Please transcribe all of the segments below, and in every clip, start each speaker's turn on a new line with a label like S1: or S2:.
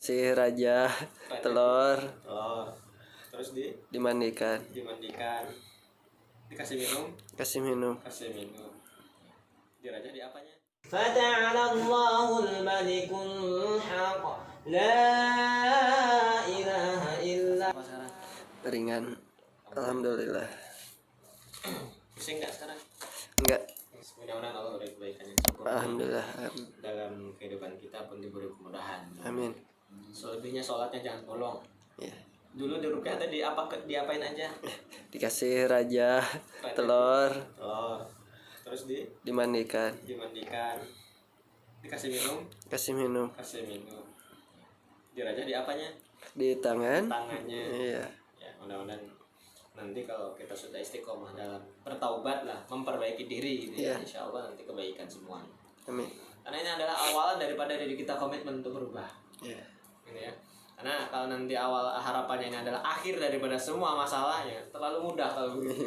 S1: Dikasih raja telur,
S2: terus
S1: dimandikan,
S2: dikasih minum,
S1: kasih minum.
S2: Dirajah di apanya? Fata'ala Allahul Malikul Haq, la ilaha illa.
S1: Ringan, alhamdulillah.
S2: Pusing nggak sekarang?
S1: Enggak,
S2: Mudah-mudahan Allah beri kebaikan.
S1: alhamdulillah.
S2: Dalam kehidupan kita pun diberi kemudahan.
S1: Amin.
S2: Selebihnya sholatnya jangan bolong.
S1: Ya.
S2: Dulu di rukyah tadi diapain aja?
S1: Dikasih raja telur,
S2: terus
S1: dimandikan,
S2: dikasih minum,
S1: kasih minum.
S2: Dirajah di apanya?
S1: Di tangannya. Iya.
S2: Ya, mudah-mudahan nanti kalau kita sudah istiqomah dalam bertaubat lah, memperbaiki diri gitu ya, insya Allah nanti kebaikan semua.
S1: Amin.
S2: Karena ini adalah awalan daripada diri kita komitmen untuk berubah.
S1: Iya.
S2: Gitu ya. Karena kalau nanti awal harapannya ini adalah akhir daripada semua masalahnya, terlalu mudah kalau begitu.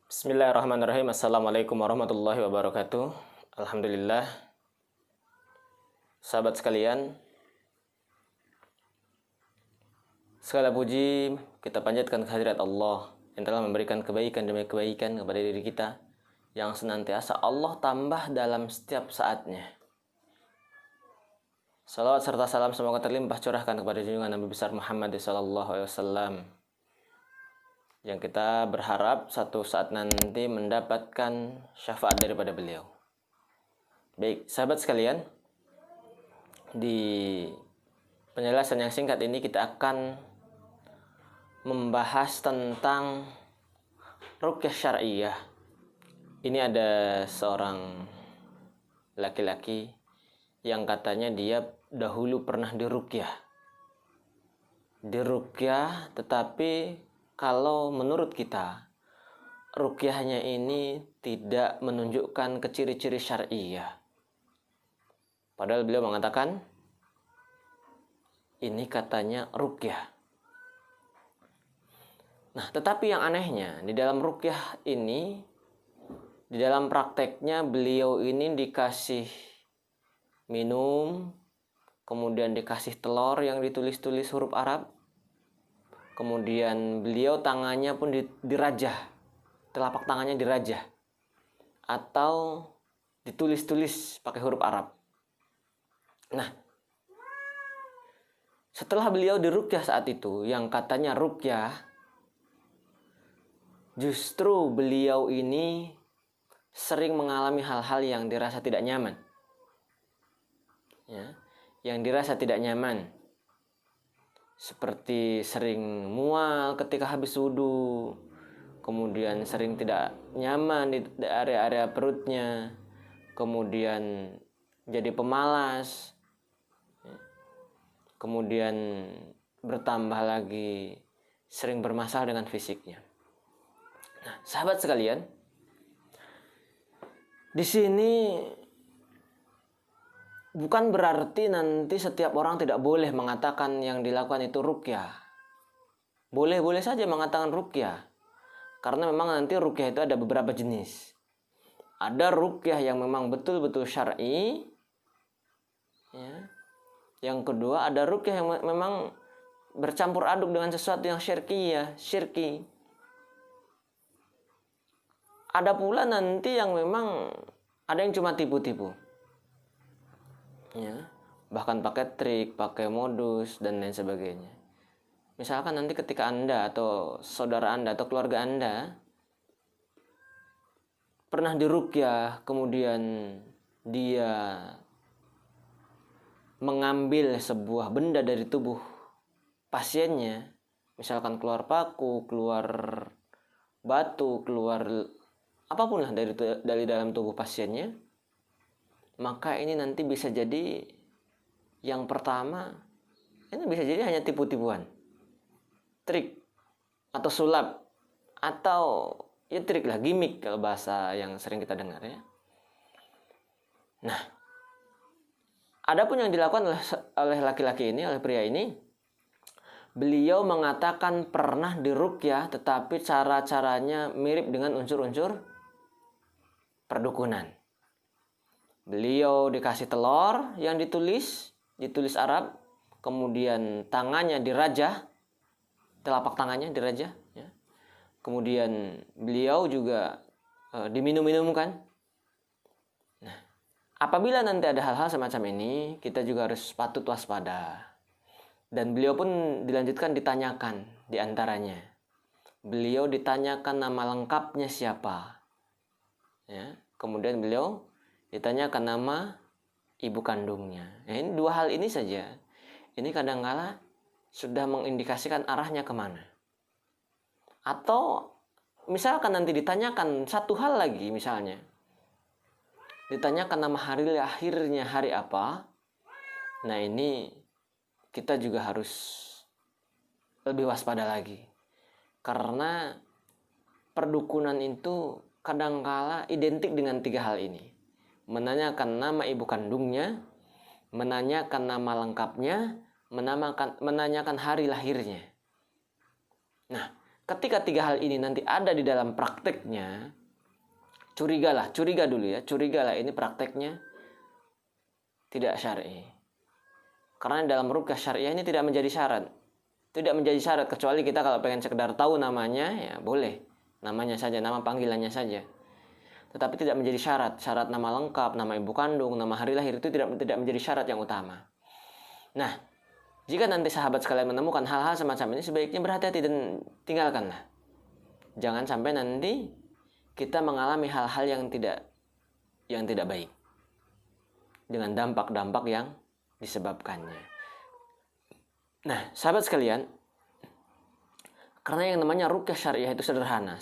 S2: Bismillahirrahmanirrahim. Assalamualaikum warahmatullahi wabarakatuh. Alhamdulillah. Sahabat sekalian, segala puji kita panjatkan kehadirat Allah yang telah memberikan kebaikan demi kebaikan kepada diri kita, yang senantiasa Allah tambah dalam setiap saatnya. Salawat serta salam semoga terlimpah curahkan kepada junjungan Nabi besar Muhammad SAW, yang kita berharap satu saat nanti mendapatkan syafaat daripada beliau. Baik, sahabat sekalian, di penjelasan yang singkat ini kita akan membahas tentang ruqyah syar'iyah. Ini ada seorang laki-laki yang katanya dia dahulu pernah diruqyah, tetapi kalau menurut kita ruqyahnya ini tidak menunjukkan ke ciri-ciri syar'iyah. Padahal beliau mengatakan ini katanya ruqyah. Nah, tetapi yang anehnya di dalam ruqyah ini, di dalam prakteknya beliau ini dikasih minum, kemudian dikasih telur yang ditulis-tulis huruf Arab, kemudian beliau tangannya pun dirajah, telapak tangannya dirajah atau ditulis-tulis pakai huruf Arab. Nah, setelah beliau diruqyah saat itu, yang katanya ruqyah, justru beliau ini sering mengalami hal-hal yang dirasa tidak nyaman. Ya, yang dirasa tidak nyaman, seperti sering mual ketika habis wudhu, kemudian sering tidak nyaman di area-area perutnya, kemudian jadi pemalas, kemudian bertambah lagi sering bermasalah dengan fisiknya. Nah, sahabat sekalian, di sini bukan berarti nanti setiap orang tidak boleh mengatakan yang dilakukan itu ruqyah. Boleh-boleh saja mengatakan ruqyah. Karena memang nanti ruqyah itu ada beberapa jenis. Ada ruqyah yang memang betul-betul syar'i. Ya. Yang kedua ada ruqyah yang memang bercampur aduk dengan sesuatu yang syirki. Ada pula nanti yang memang ada yang cuma tipu-tipu. Ya, bahkan pakai trik, pakai modus dan lain sebagainya. Misalkan nanti ketika Anda atau saudara Anda atau keluarga Anda pernah diruqyah, kemudian dia mengambil sebuah benda dari tubuh pasiennya, misalkan keluar paku, keluar batu, keluar apapun lah dari dalam tubuh pasiennya, maka ini nanti bisa jadi yang pertama, ini bisa jadi hanya tipu-tipuan, trik atau sulap, atau ya trik lah, gimmick kalau bahasa yang sering kita dengar ya. Nah, adapun yang dilakukan oleh laki-laki ini, oleh pria ini, beliau mengatakan pernah diruqyah, tetapi cara-caranya mirip dengan unsur-unsur perdukunan. Beliau dikasih telur yang ditulis Arab, kemudian tangannya dirajah, telapak tangannya dirajah, ya. Kemudian beliau juga diminum-minumkan. Nah, apabila nanti ada hal-hal semacam ini, kita juga harus patut waspada. Dan beliau pun dilanjutkan ditanyakan di antaranya. Beliau ditanyakan nama lengkapnya siapa. Ya, kemudian beliau ditanyakan nama ibu kandungnya. Nah, ini dua hal ini saja. Ini kadang-kala sudah mengindikasikan arahnya kemana. Atau misalkan nanti ditanyakan satu hal lagi, misalnya ditanyakan nama hari lahirnya hari apa. Nah, ini kita juga harus lebih waspada lagi. Karena perdukunan itu kadangkala identik dengan tiga hal ini. Menanyakan nama ibu kandungnya, menanyakan nama lengkapnya, menanyakan hari lahirnya. Nah, ketika tiga hal ini nanti ada di dalam prakteknya, curiga dulu ini prakteknya tidak syar'i. Karena dalam ruqyah syariah ini tidak menjadi syarat, kecuali kita kalau pengen sekedar tahu namanya, ya boleh, namanya saja, nama panggilannya saja. Tetapi tidak menjadi syarat nama lengkap, nama ibu kandung, nama hari lahir itu tidak menjadi syarat yang utama. Nah, jika nanti sahabat sekalian menemukan hal-hal semacam ini, sebaiknya berhati-hati dan tinggalkanlah. Jangan sampai nanti kita mengalami hal-hal yang tidak baik dengan dampak-dampak yang disebabkannya. Nah, sahabat sekalian, karena yang namanya ruqyah syariah itu sederhana,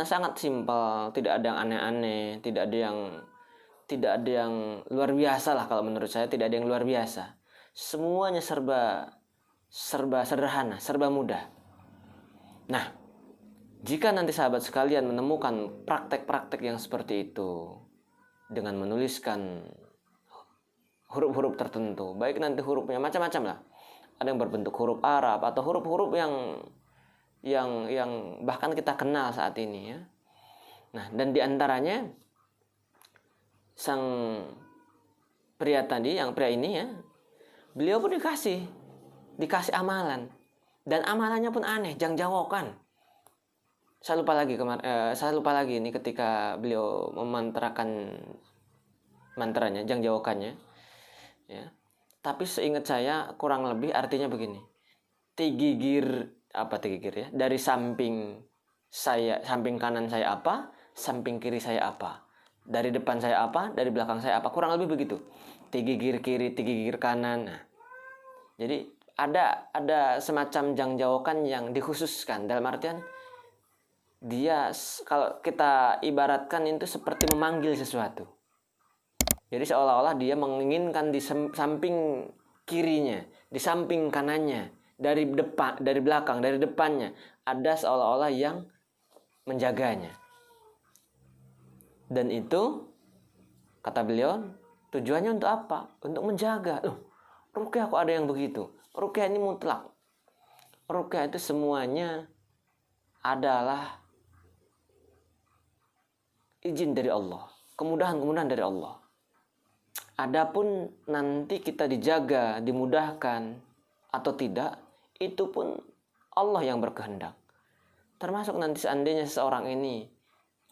S2: sangat simpel, tidak ada yang aneh-aneh, tidak ada yang luar biasa lah kalau menurut saya, tidak ada yang luar biasa. Semuanya serba sederhana, serba mudah. Nah, jika nanti sahabat sekalian menemukan praktek-praktek yang seperti itu dengan menuliskan huruf-huruf tertentu, baik nanti hurufnya macam-macam lah. Ada yang berbentuk huruf Arab atau huruf-huruf yang bahkan kita kenal saat ini, ya. Nah, dan diantaranya sang pria ini, ya, beliau pun dikasih amalan, dan amalannya pun aneh, jangjawokan. Saya lupa lagi ini ketika beliau memantrakan mantranya, jangjawokannya, ya. Tapi seingat saya kurang lebih artinya begini: tigigir ya, dari samping kanan saya apa, samping kiri saya apa, dari depan saya apa, dari belakang saya apa, kurang lebih begitu. Tigigir kiri, tigigir kanan. Nah, jadi ada semacam jangjawokan yang dikhususkan, dalam artian dia, kalau kita ibaratkan itu seperti memanggil sesuatu. Jadi seolah-olah dia menginginkan di samping kirinya, di samping kanannya, dari depan, dari belakang, dari depannya, ada seolah-olah yang menjaganya. Dan itu, kata beliau, tujuannya untuk apa? Untuk menjaga. Ruqyah kok ada yang begitu? Ruqyah ini mutlak. Ruqyah itu semuanya adalah izin dari Allah, kemudahan-kemudahan dari Allah. Adapun nanti kita dijaga, dimudahkan atau tidak, itu pun Allah yang berkehendak. Termasuk nanti seandainya seseorang ini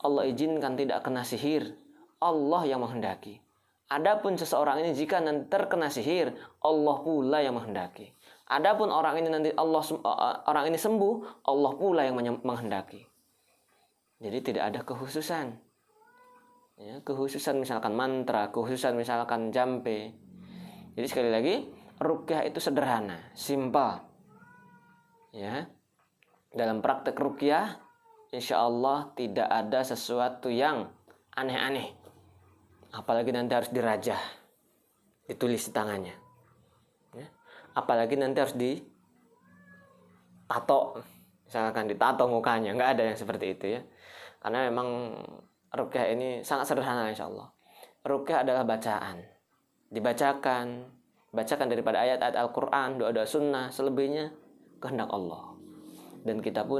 S2: Allah izinkan tidak kena sihir, Allah yang menghendaki. Adapun seseorang ini jika nanti terkena sihir, Allah pula yang menghendaki. Adapun orang ini nanti orang ini sembuh, Allah pula yang menghendaki. Jadi tidak ada kekhususan. Ya, kekhususan misalkan mantra, kekhususan misalkan jampe. Jadi sekali lagi, ruqyah itu sederhana, simpel. Ya. Dalam praktek ruqyah, insya Allah tidak ada sesuatu yang aneh-aneh. Apalagi nanti harus dirajah, ditulis di tangannya. Ya. Apalagi nanti harus ditato, misalkan ditato mukanya, nggak ada yang seperti itu, ya. Karena memang ruqyah ini sangat sederhana, insya Allah. Ruqyah adalah bacaan, dibacakan daripada ayat-ayat Al-Quran, doa-doa sunnah, selebihnya kehendak Allah. Dan kita pun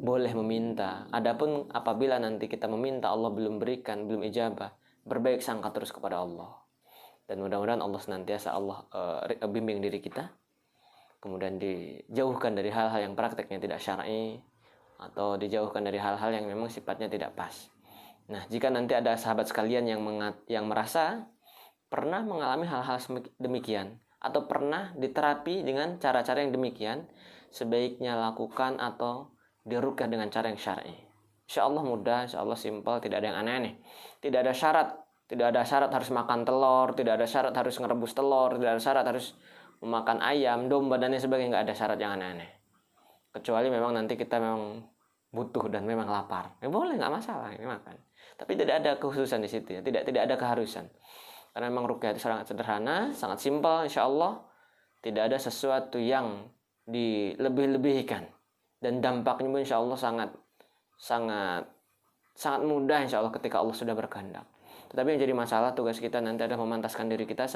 S2: boleh meminta. Adapun apabila nanti kita meminta Allah belum berikan, belum ijabah, berbaik sangka terus kepada Allah. Dan mudah-mudahan Allah senantiasa bimbing diri kita, kemudian dijauhkan dari hal-hal yang prakteknya tidak syar'i, atau dijauhkan dari hal-hal yang memang sifatnya tidak pas. Nah, jika nanti ada sahabat sekalian yang merasa pernah mengalami hal-hal demikian, atau pernah diterapi dengan cara-cara yang demikian, sebaiknya lakukan atau diruqyah dengan cara yang syar'i. Insya Allah mudah, insya Allah simpel, tidak ada yang aneh-aneh. Tidak ada syarat harus makan telur, tidak ada syarat harus ngerebus telur, tidak ada syarat harus memakan ayam, domba, dan lain sebagainya. Nggak ada syarat yang aneh-aneh. Kecuali memang nanti kita memang butuh dan memang lapar, ya boleh, nggak masalah ini makan. Tapi tidak ada kekhususan di situ, ya. Tidak ada keharusan. Karena memang ruqyah itu sangat sederhana, sangat simpel, insya Allah tidak ada sesuatu yang dilebih-lebihkan, dan dampaknya pun insya Allah sangat mudah insya Allah ketika Allah sudah berkehendak. Tetapi yang jadi masalah, tugas kita nanti adalah memantaskan diri kita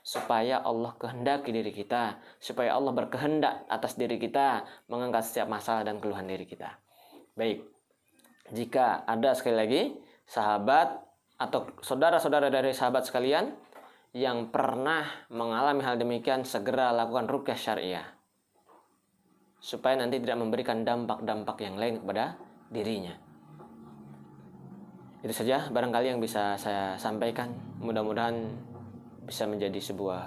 S2: supaya Allah kehendaki diri kita, supaya Allah berkehendak atas diri kita, mengangkat setiap masalah dan keluhan diri kita. Baik, jika ada sekali lagi sahabat atau saudara-saudara dari sahabat sekalian yang pernah mengalami hal demikian, segera lakukan ruqyah syariah supaya nanti tidak memberikan dampak-dampak yang lain kepada dirinya. Itu saja barangkali yang bisa saya sampaikan. Mudah-mudahan bisa menjadi sebuah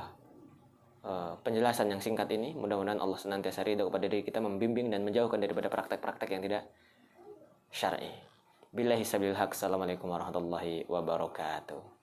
S2: penjelasan yang singkat ini. Mudah-mudahan Allah senantiasa ridho kepada diri kita, membimbing dan menjauhkan daripada praktek-praktek yang tidak syar'i. Billahi sabilil haq. Assalamualaikum warahmatullahi wabarakatuh.